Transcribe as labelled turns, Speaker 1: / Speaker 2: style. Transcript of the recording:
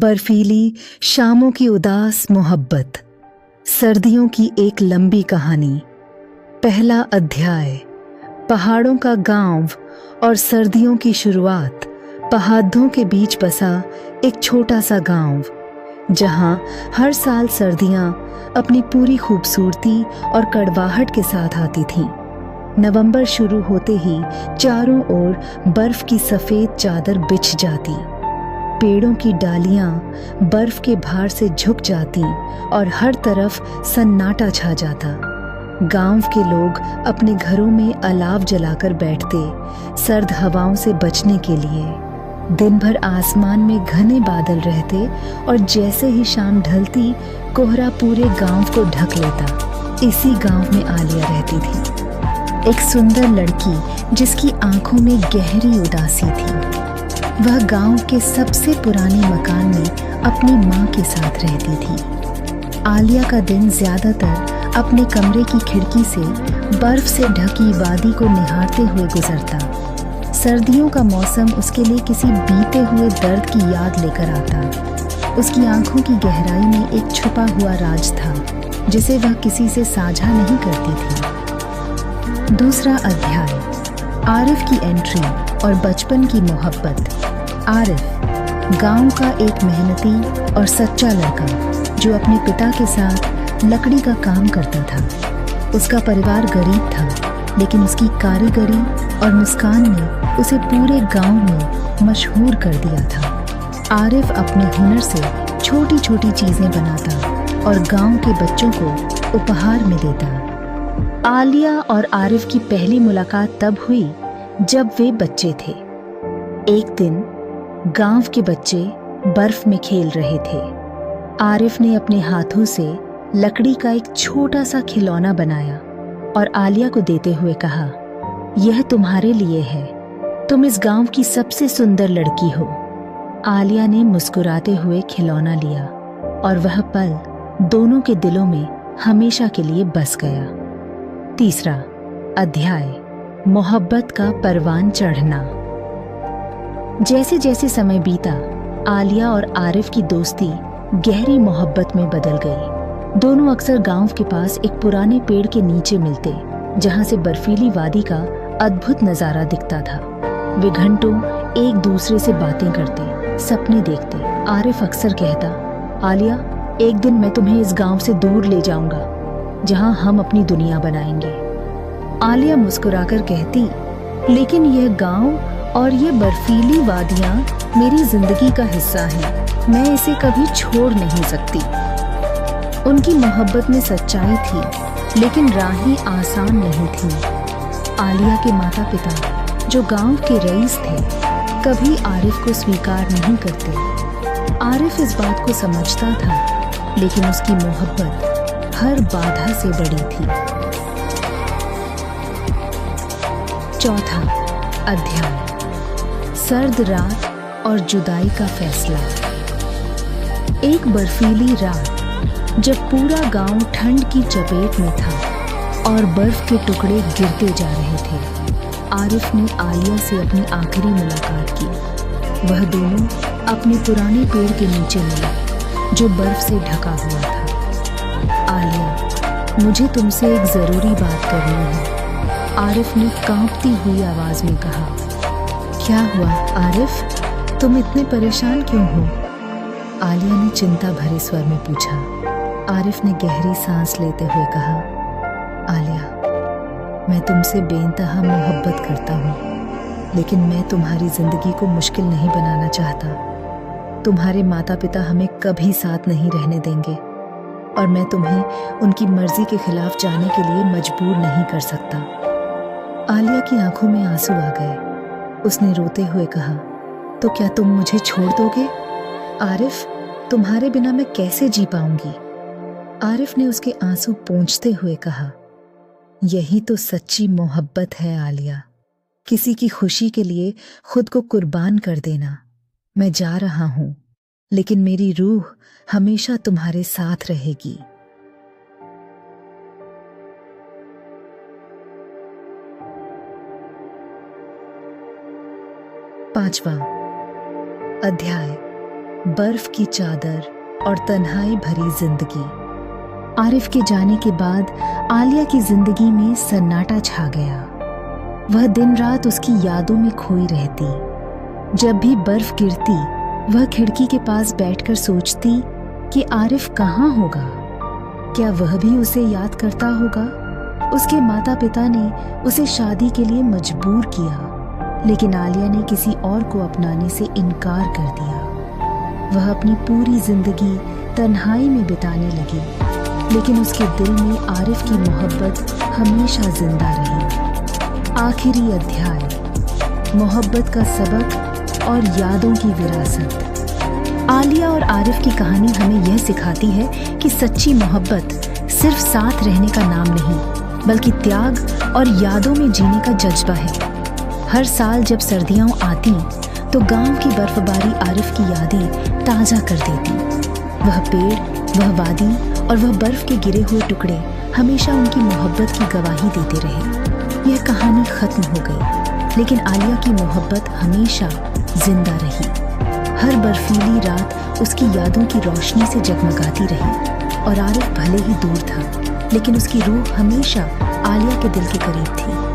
Speaker 1: बर्फीली शामों की उदास मोहब्बत, सर्दियों की एक लंबी कहानी। पहला अध्याय। पहाड़ों का गांव और सर्दियों की शुरुआत। पहाड़ों के बीच बसा एक छोटा सा गांव, जहां हर साल सर्दियां अपनी पूरी खूबसूरती और कड़वाहट के साथ आती थीं। नवंबर शुरू होते ही चारों ओर बर्फ की सफेद चादर बिछ जाती, पेड़ों की डालियां बर्फ के भार से झुक जाती और हर तरफ सन्नाटा छा जाता। गांव के लोग अपने घरों में अलाव जलाकर बैठते, सर्द हवाओं से बचने के लिए। दिन भर आसमान में घने बादल रहते और जैसे ही शाम ढलती, कोहरा पूरे गांव को ढक लेता। इसी गांव में आलिया रहती थी, एक सुंदर लड़की जिसकी आंखों में गहरी उदासी थी। वह गांव के सबसे पुराने मकान में अपनी माँ के साथ रहती थी। आलिया का दिन ज्यादातर अपने कमरे की खिड़की से बर्फ से ढकी वादी को निहारते हुए गुजरता। सर्दियों का मौसम उसके लिए किसी बीते हुए दर्द की याद लेकर आता। उसकी आंखों की गहराई में एक छुपा हुआ राज था, जिसे वह किसी से साझा नहीं करती थी। दूसरा अध्याय। आरिफ की एंट्री और बचपन की मोहब्बत। आरिफ गांव का एक मेहनती और सच्चा लड़का, जो अपने पिता के साथ लकड़ी का काम करता था। उसका परिवार गरीब था, लेकिन उसकी कारीगरी और मुस्कान ने उसे पूरे गांव में मशहूर कर दिया था। आरिफ अपने हुनर से छोटी छोटी चीजें बनाता और गांव के बच्चों को उपहार में देता। आलिया और आरिफ की पहली मुलाकात तब हुई जब वे बच्चे थे। एक दिन गांव के बच्चे बर्फ में खेल रहे थे। आरिफ ने अपने हाथों से लकड़ी का एक छोटा सा खिलौना बनाया और आलिया को देते हुए कहा, यह तुम्हारे लिए है, तुम इस गांव की सबसे सुंदर लड़की हो। आलिया ने मुस्कुराते हुए खिलौना लिया और वह पल दोनों के दिलों में हमेशा के लिए बस गया। तीसरा अध्याय। मोहब्बत का परवान चढ़ना। जैसे जैसे समय बीता, आलिया और आरिफ की दोस्ती गहरी मोहब्बत में बदल गई। दोनों अक्सर गांव के पास एक पुराने पेड़ के नीचे मिलते, जहां से बर्फीली वादी का अद्भुत नजारा दिखता था। वे घंटों एक दूसरे से बातें करते, सपने देखते। आरिफ अक्सर कहता, आलिया, एक दिन मैं तुम्हें इस गांव से दूर ले जाऊंगा, जहां हम अपनी दुनिया बनाएंगे। आलिया मुस्कुराकर कहती, लेकिन यह गांव और ये बर्फीली वादियां मेरी जिंदगी का हिस्सा हैं, मैं इसे कभी छोड़ नहीं सकती। उनकी मोहब्बत में सच्चाई थी, लेकिन राहें आसान नहीं थीं। आलिया के माता पिता, जो गांव के रईस थे, कभी आरिफ को स्वीकार नहीं करते। आरिफ इस बात को समझता था, लेकिन उसकी मोहब्बत हर बाधा से बड़ी थी। चौथा अध्याय। सर्द रात और जुदाई का फैसला। एक बर्फीली रात, जब पूरा गांव ठंड की चपेट में था और बर्फ के टुकड़े गिरते जा रहे थे, आरिफ ने आलिया से अपनी आखिरी मुलाकात की। वह दोनों अपने पुराने पेड़ के नीचे मिले, जो बर्फ से ढका हुआ था। आलिया, मुझे तुमसे एक जरूरी बात करनी है, आरिफ ने कांपती हुई आवाज में कहा। क्या हुआ आरिफ, तुम इतने परेशान क्यों हो? आलिया ने चिंता भरे स्वर में पूछा। आरिफ ने गहरी सांस लेते हुए कहा, आलिया, मैं तुमसे बेइंतहा मोहब्बत करता हूँ, लेकिन मैं तुम्हारी जिंदगी को मुश्किल नहीं बनाना चाहता। तुम्हारे माता पिता हमें कभी साथ नहीं रहने देंगे और मैं तुम्हें उनकी मर्जी के खिलाफ जाने के लिए मजबूर नहीं कर सकता। आलिया की आंखों में आंसू आ गए। उसने रोते हुए कहा, तो क्या तुम मुझे छोड़ दोगे? आरिफ, तुम्हारे बिना मैं कैसे जी पाऊंगी? आरिफ ने उसके आंसू पोंछते हुए कहा, यही तो सच्ची मोहब्बत है आलिया, किसी की खुशी के लिए खुद को कुर्बान कर देना। मैं जा रहा हूं, लेकिन मेरी रूह हमेशा तुम्हारे साथ रहेगी। पांचवा अध्याय। बर्फ की चादर और तन्हाई भरी जिंदगी। आरिफ के जाने के बाद आलिया की जिंदगी में सन्नाटा छा गया। वह दिन रात उसकी यादों में खोई रहती। जब भी बर्फ गिरती वह खिड़की के पास बैठकर सोचती कि आरिफ कहाँ होगा। क्या वह भी उसे याद करता होगा? उसके माता पिता ने उसे शादी के लिए मजबूर किया, लेकिन आलिया ने किसी और को अपनाने से इनकार कर दिया। वह अपनी पूरी जिंदगी तन्हाई में बिताने लगी, लेकिन उसके दिल में आरिफ की मोहब्बत हमेशा जिंदा रही। आखिरी अध्याय, मोहब्बत का सबक और यादों की विरासत। आलिया और आरिफ की कहानी हमें यह सिखाती है कि सच्ची मोहब्बत सिर्फ साथ रहने का नाम नहीं, बल्कि त्याग और यादों में जीने का जज्बा है। हर साल जब सर्दियां आती तो गांव की बर्फबारी आरिफ की यादें ताज़ा कर देती। वह पेड़, वह वादी और वह बर्फ के गिरे हुए टुकड़े हमेशा उनकी मोहब्बत की गवाही देते रहे। यह कहानी खत्म हो गई, लेकिन आलिया की मोहब्बत हमेशा जिंदा रही। हर बर्फीली रात उसकी यादों की रोशनी से जगमगाती रही और आरिफ भले ही दूर था, लेकिन उसकी रूह हमेशा आलिया के दिल के करीब थी।